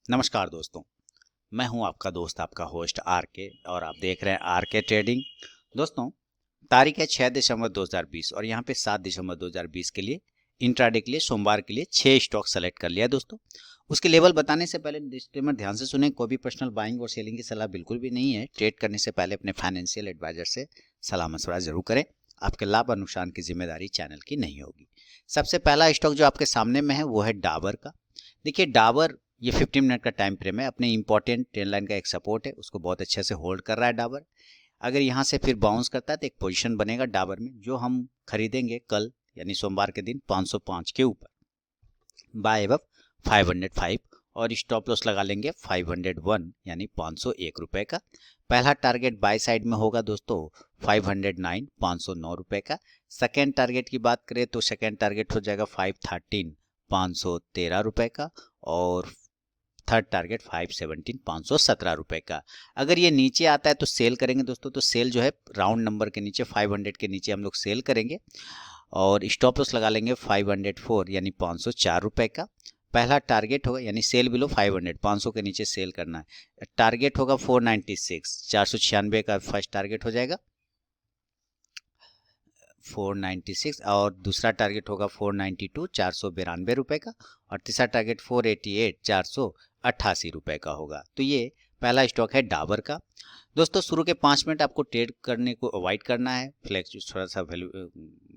नमस्कार दोस्तों, मैं हूं आपका दोस्त आपका होस्ट आर के और आप देख रहे हैं आर के ट्रेडिंग। दोस्तों, तारीख है 6 दिसंबर 2020 और यहाँ पे 7 दिसंबर 2020 के लिए इंट्राडे के लिए सोमवार के लिए 6 स्टॉक सेलेक्ट कर लिया है। दोस्तों, उसके लेवल बताने से पहले डिस्क्लेमर ध्यान से सुने, कोई भी पर्सनल बाइंग और सेलिंग की सलाह बिल्कुल भी नहीं है। ट्रेड करने से पहले अपने फाइनेंशियल एडवाइजर से सलाह मशवरा जरूर करें। आपके लाभ और नुकसान की जिम्मेदारी चैनल की नहीं होगी। सबसे पहला स्टॉक जो आपके सामने में है वो है डाबर का। देखिए, डाबर ये 15 मिनट का टाइम फ्रेम है। अपने इंपॉर्टेंट ट्रेंड लाइन का एक सपोर्ट है, उसको बहुत अच्छे से होल्ड कर रहा है डाबर। अगर यहाँ से फिर बाउंस करता है तो एक पोजीशन बनेगा डाबर में, जो हम खरीदेंगे कल यानी सोमवार के दिन 505 के ऊपर बाय अबव 505 और स्टॉप लॉस लगा लेंगे 501 यानी 501 रुपए का। पहला टारगेट बाय साइड में होगा दोस्तों 509 509 रुपए का। सेकेंड टारगेट की बात करें तो सेकेंड टारगेट हो जाएगा 513 513 रुपए का और थर्ड टारगेट 517 517 रुपए का। अगर ये नीचे आता है तो सेल करेंगे दोस्तों। तो सेल जो है राउंड नंबर के नीचे 500 के नीचे हम लोग सेल करेंगे और स्टॉप लॉस लगा लेंगे 504 यानी 504 रुपए का। पहला टारगेट होगा यानी सेल बिलो 500 500 के नीचे सेल करना है। टारगेट होगा 496 496 का फर्स्ट टारगेट हो जाएगा 496 और दूसरा टारगेट होगा 492 492 रुपए का और तीसरा टारगेट 488 488 रुपए का होगा। तो ये पहला स्टॉक है डाबर का। दोस्तों, शुरू के 5 मिनट आपको ट्रेड करने को अवॉइड करना है। फ्लेक्स थोड़ा सा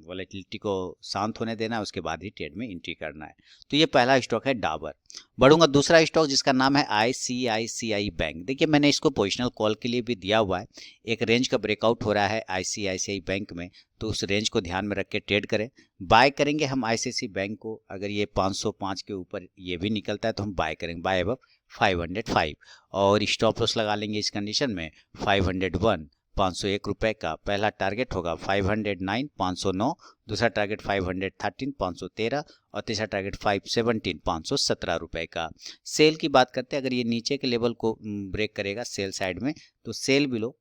वॉलेटिलिटी को शांत होने देना है, उसके बाद ही ट्रेड में एंट्री करना है। तो ये पहला स्टॉक है डाबर। बढ़ूंगा दूसरा स्टॉक जिसका नाम है आईसीआईसीआई बैंक। देखिए, मैंने इसको पोजिशनल कॉल के लिए भी दिया हुआ है। एक रेंज का ब्रेकआउट हो रहा है आईसीआईसीआई बैंक में, तो उस रेंज को ध्यान में रख के ट्रेड करें। बाय करेंगे हम आईसीआईसीआई बैंक को। अगर ये 505 के ऊपर ये भी निकलता है तो हम बाय करेंगे बाय अबव 505 और स्टॉप लॉस लगा लेंगे इस कंडीशन में 501 501 रुपए का। पहला टारगेट होगा 509 509, दूसरा टारगेट 513 513 और तीसरा टारगेट 517 517 रुपए का। सेल की बात करते हैं, अगर ये नीचे के लेवल को ब्रेक करेगा सेल साइड में तो सेल बिलो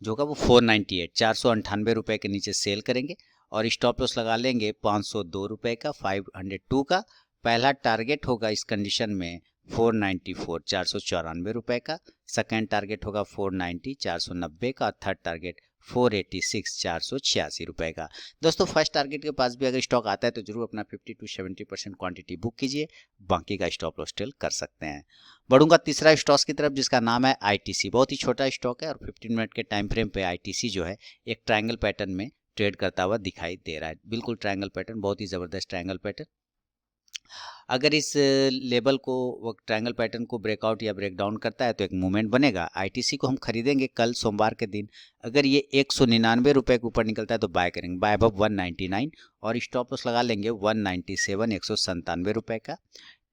जो होगा वो 498 498 रुपए के नीचे सेल करेंगे और स्टॉप लॉस लगा लेंगे 502 रुपए का 502 का। पहला टारगेट होगा इस कंडीशन में 494 494 रुपए का। सेकेंड टारगेट होगा 490 490 का। थर्ड टारगेट 486 486 रुपए का। दोस्तों, फर्स्ट टारगेट के पास भी अगर स्टॉक आता है तो जरूर अपना 50 to 70% क्वांटिटी बुक कीजिए, बाकी का स्टॉप लॉस टेल कर सकते हैं। बढ़ूंगा तीसरा स्टॉक की तरफ जिसका नाम है आईटीसी। बहुत ही छोटा स्टॉक है और 15 मिनट के टाइम फ्रेम पे आईटीसी जो है एक ट्रायंगल पैटर्न में ट्रेड करता हुआ दिखाई दे रहा है। बिल्कुल ट्रायंगल पैटर्न, बहुत ही जबरदस्त ट्रायंगल पैटर्न। अगर इस लेवल को वो ट्रायंगल पैटर्न को ब्रेकआउट या ब्रेक डाउन करता है तो एक मूवमेंट बनेगा। आईटीसी को हम खरीदेंगे कल सोमवार के दिन। अगर ये 199 रुपए के ऊपर निकलता है तो बाय करेंगे बाय अबव 199 और स्टॉप लॉस लगा लेंगे 197 197 रुपए का।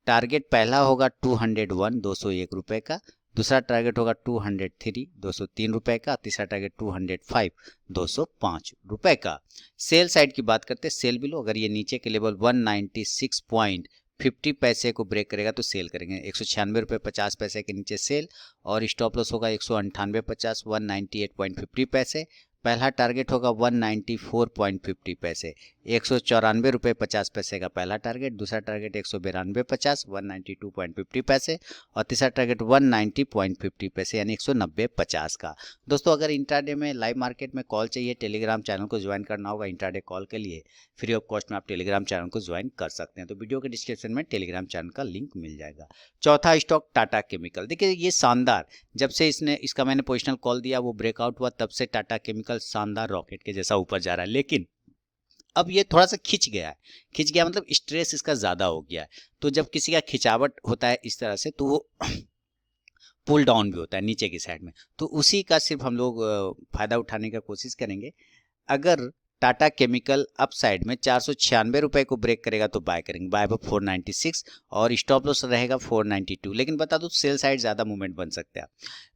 टारगेट पहला होगा 201 201 रुपए का। दूसरा टारगेट होगा 203 203 रुपए का। तीसरा टारगेट 205 205 रुपए का। सेल साइड की बात करते हैं, सेल बिलो अगर ये नीचे के लेवल 196.50 पैसे को ब्रेक करेगा तो सेल करेंगे 196 रुपये 50 पैसे के नीचे सेल और स्टॉप लॉस होगा 198.50 198.50 पैसे। पहला टारगेट होगा 194.50 पैसे 194 रुपये 50 पैसे का पहला टारगेट। दूसरा टारगेट 192.50 192.50 पैसे और तीसरा टारगेट 190.50 पैसे यानी 190.50 का। दोस्तों, अगर इंट्राडे में लाइव मार्केट में कॉल चाहिए, टेलीग्राम चैनल को ज्वाइन करना होगा इंट्राडे कॉल के लिए, फ्री ऑफ कॉस्ट में आप टेलीग्राम चैनल को ज्वाइन कर सकते हैं। तो वीडियो के डिस्क्रिप्शन में टेलीग्राम चैनल का लिंक मिल जाएगा। चौथा स्टॉक टाटा केमिकल। देखिए, ये शानदार, जब से इसका मैंने पोजिशनल कॉल दिया वो ब्रेकआउट हुआ तब से टाटा केमिकल शानदार रॉकेट के जैसा ऊपर जा रहा है। लेकिन अब ये थोड़ा सा खिंच गया मतलब स्ट्रेस इसका ज्यादा हो गया है। तो जब किसी का खिंचावट होता है इस तरह से तो वो पुल डाउन भी होता है नीचे की साइड में, तो उसी का सिर्फ हम लोग फायदा उठाने का कोशिश करेंगे। अगर टाटा केमिकल अप साइड में 496 रुपए को ब्रेक करेगा तो बाय करेंगे बाय अबव 496 और स्टॉप लॉस रहेगा 492। लेकिन बता दो सेल साइड ज्यादा मूवमेंट बन सकता है,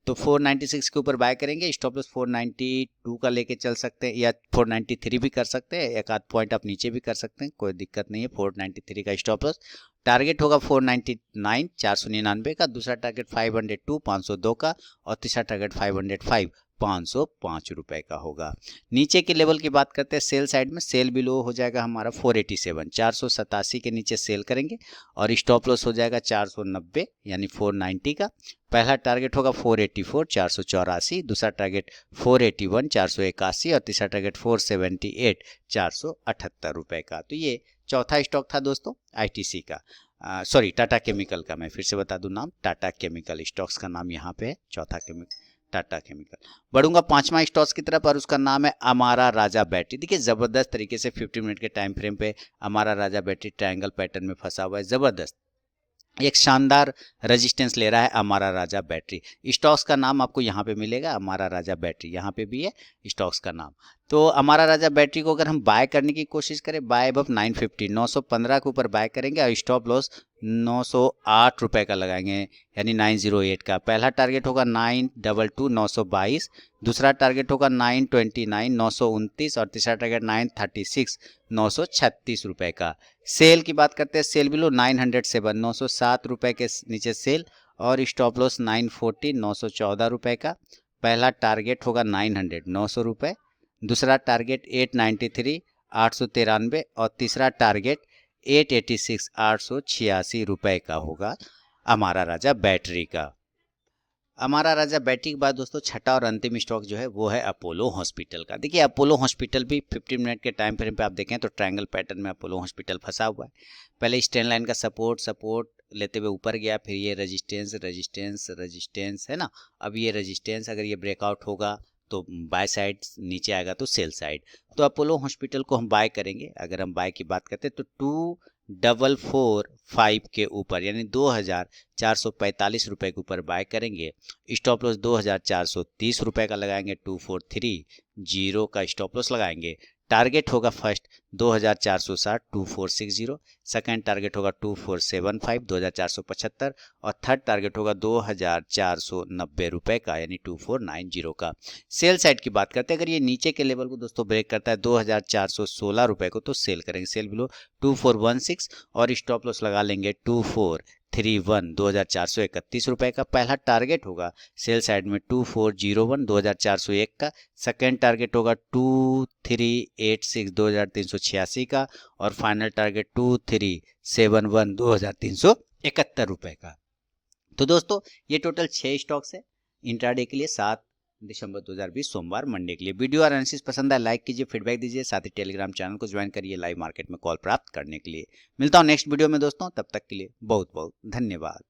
तो 496 के ऊपर बाय करेंगे। स्टॉप लॉस 492 का लेके चल सकते हैं या 493 भी कर सकते हैं, एक आध पॉइंट आप नीचे भी कर सकते हैं, कोई दिक्कत नहीं है। 493 का स्टॉप लॉस। टारगेट होगा 499 499 का। दूसरा टारगेट 502 502 का और तीसरा टारगेट 505 505 रुपए का होगा। नीचे के लेवल की बात करते हैं, सेल साइड में सेल बिलो हो जाएगा हमारा 487, 487 के नीचे सेल करेंगे और स्टॉप लॉस हो जाएगा 490 यानी 490 का। पहला टारगेट होगा 484, 484, दूसरा टारगेट 481, 481 और तीसरा टारगेट 478, 478 रुपए का। तो ये चौथा स्टॉक था दोस्तों आईटीसी का, सॉरी टाटा केमिकल का। मैं फिर से बता दूं नाम, टाटा केमिकल स्टॉक्स का नाम यहाँ पे है, चौथा केमिकल टाटा केमिकल। बढ़ूंगा पांचवा स्टॉक्स की तरफ और उसका नाम है अमारा राजा बैटरी। देखिए जबरदस्त तरीके से 15 मिनट के टाइम फ्रेम पे Amara Raja battery triangle pattern में फंसा हुआ है, जबरदस्त एक शानदार रेजिस्टेंस ले रहा है अमारा राजा बैटरी। स्टॉक्स का नाम आपको यहाँ पे मिलेगा, अमारा राजा बैटरी, यहाँ पे भी है स्टॉक्स का नाम। तो अमारा राजा बैटरी को अगर हम बाय करने की कोशिश करें, बाय अब 950, 915 के ऊपर बाय करेंगे और स्टॉप लॉस 908 रुपए का लगाएंगे यानी 908 का। पहला टारगेट होगा 922, 922, दूसरा टारगेट होगा 929, 929 और तीसरा टारगेट 936, 936 रुपए का। सेल की बात करते हैं, सेल बिलो 907, 907 रुपए के नीचे सेल और स्टॉप लॉस 940, 914 रुपए का। पहला टारगेट होगा 900, 900 रुपए, दूसरा टारगेट 893, 893 और तीसरा टारगेट 886, 886 रुपए का होगा अमारा राजा बैटरी का। अमारा राजा बैटरी के बाद दोस्तों छठा और अंतिम स्टॉक जो है वो है अपोलो हॉस्पिटल का। देखिए अपोलो हॉस्पिटल भी 15 मिनट के टाइम फ्रेम पे आप देखें तो ट्रायंगल पैटर्न में अपोलो हॉस्पिटल फंसा हुआ है। पहले स्टैंड लाइन का सपोर्ट लेते हुए ऊपर गया, फिर ये रेजिस्टेंस है ना। अब ये रेजिस्टेंस अगर ये ब्रेकआउट होगा तो बाय साइड नीचे आएगा तो सेल साइड। तो अपोलो हॉस्पिटल को हम बाय करेंगे। अगर हम बाय की बात करते हैं तो 2445 के ऊपर यानी 2445 रुपए के ऊपर बाय करेंगे। स्टॉप लॉस 2430 रुपए का लगाएंगे, 2430 का स्टॉप लॉस लगाएंगे। टारगेट होगा फर्स्ट 2460, 2460, सेकंड टारगेट होगा 2475, 2475 और थर्ड टारगेट होगा 2490 रुपए का यानी 2490 का। सेल साइड की बात करते हैं, अगर ये नीचे के लेवल को दोस्तों ब्रेक करता है 2416 रुपए को तो सेल करेंगे। सेल बिलो 2416 और स्टॉप लॉस लगा लेंगे 2431, 2431 रुपए का। पहला टारगेट होगा सेल साइड में 2401, 2401 का। सेकेंड टारगेट होगा 2386, 2386 का और फाइनल टारगेट 2371, 2371 रुपए का। तो दोस्तों ये टोटल 6 स्टॉक्स है इंट्राडे के लिए 7 दिसंबर 2020 सोमवार मंडे के लिए। वीडियो और एनालिसिस पसंद है लाइक कीजिए, फीडबैक दीजिए, साथ ही टेलीग्राम चैनल को ज्वाइन करिए लाइव मार्केट में कॉल प्राप्त करने के लिए। मिलता हूं नेक्स्ट वीडियो में दोस्तों, तब तक के लिए बहुत बहुत धन्यवाद।